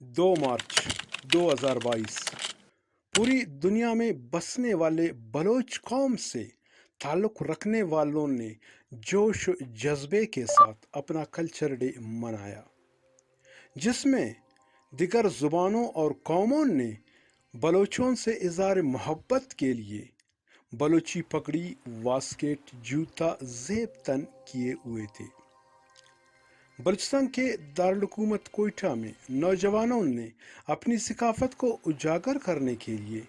2 मार्च 2022 पूरी दुनिया में बसने वाले बलोच कौम से ताल्लुक़ रखने वालों ने जोश जज्बे के साथ अपना कल्चर डे मनाया, जिसमें दिगर ज़ुबानों और कौमों ने बलोचों से इज़हार मोहब्बत के लिए बलोची पगड़ी, वास्केट, जूता, ज़ेब तन किए हुए थे। बलूचिस्तान के दारुल-हुकूमत कोयटा में नौजवानों ने अपनी सकाफत को उजागर करने के लिए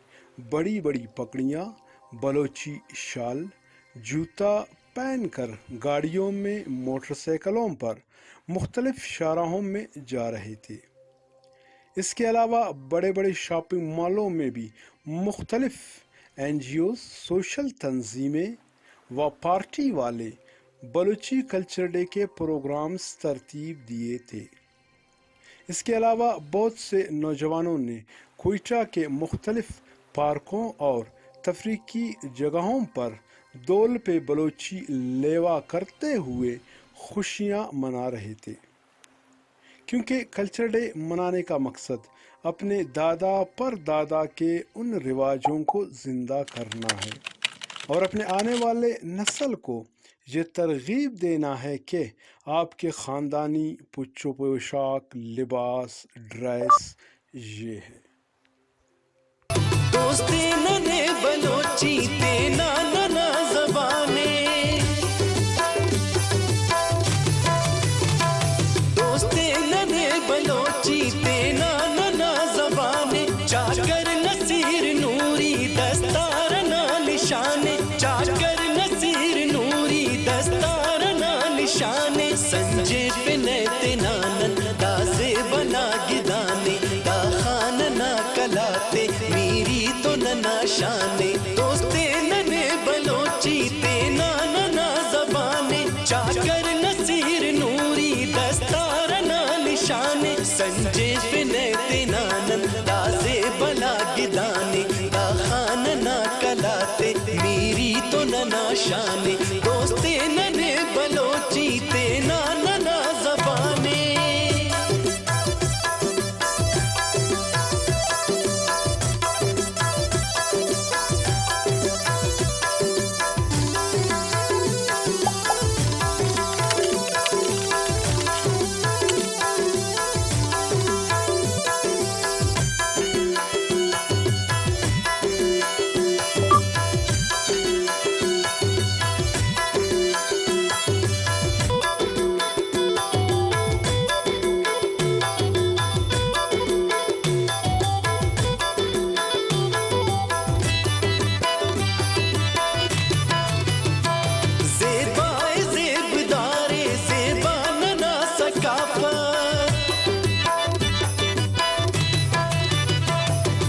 बड़ी बड़ी पगड़ियाँ, बलोची शाल, जूता पहनकर गाड़ियों में, मोटरसाइकिलों पर मुख्तलिफ शाहराहों में जा रहे थे। इसके अलावा बड़े बड़े शॉपिंग मॉलों में भी मुख्तलिफ NGOs, सोशल तंजीमें व पार्टी वाले बलूची कल्चर डे के प्रोग्राम्स तरतीब दिए थे। इसके अलावा बहुत से नौजवानों ने कोयटा के मुख्तलिफ पार्कों और तफरीकी जगहों पर दौल पे बलोची लेवा करते हुए खुशियाँ मना रहे थे, क्योंकि कल्चर डे मनाने का मकसद अपने दादा पर दादा के उन रिवाजों को ज़िंदा करना है और अपने आने वाले नस्ल को ये तरगीब देना है कि आपके ख़ानदानी पुच्चो पोशाक, लिबास, ड्रेस ये है। दोस्ती नने बलोची ते नाना ज़बाने, दोस्ती नने बलोची ते नाना ज़बाने, चाकर नसीर नूरी दस्तार ना निशाने, चाकर नसीर नूरी दस्तार ना निशाने, संजे पे नैते नानन दासे बना गिदाने, दा खान ना कलाते मीरी तो नना शाने, दोस्ते नने बलोची ते नाना ज़बाने, चाकर नसीर नूरी दस्तार ना निशाने, संजे पे नैते नानन दासे बना गिदाने, दा खान ना कलाते मीरी तो नना शाने, दोस्ते नने बलोची ते नाना ज़बाने।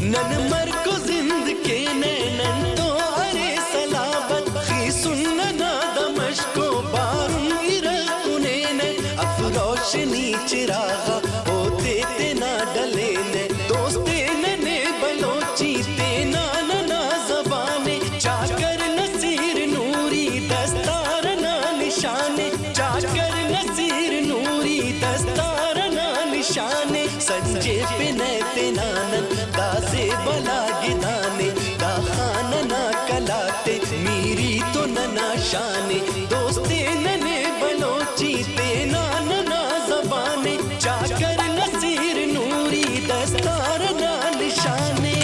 नन मर को जिंद के नैनन तो अरे सलाबत खी सुनना दमश्को बारूम इरकुने ने अफरोशनी चिरागा होते ते ना डले ने, दोस्ते नने बलोची ते नाना ज़बाने, चाकर नसीर नूरी दस्तार ना निशाने, चाकर नसीर नूरी दस्तार ना निशाने, संजे पे नैते नानन दासे बला गिदाने, दा खान ना कलाते मीरी तो नना शाने, दोस्ते नने बलोची ते नाना ज़बाने, चाकर नसीर नूरी दस्तार ना निशाने।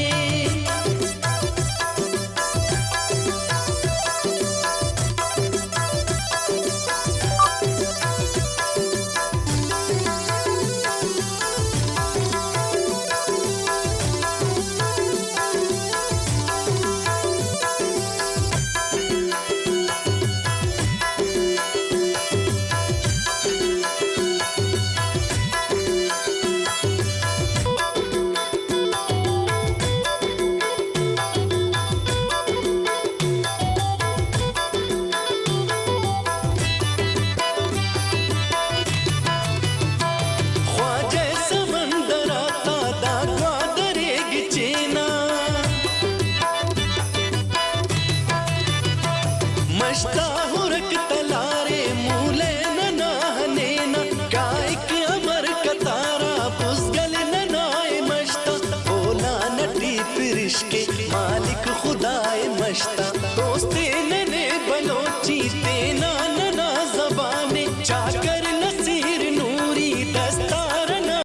गल ननाए मश्ता बोला नटी फिरिश के मालिक खुदाए मश्ता दोस्त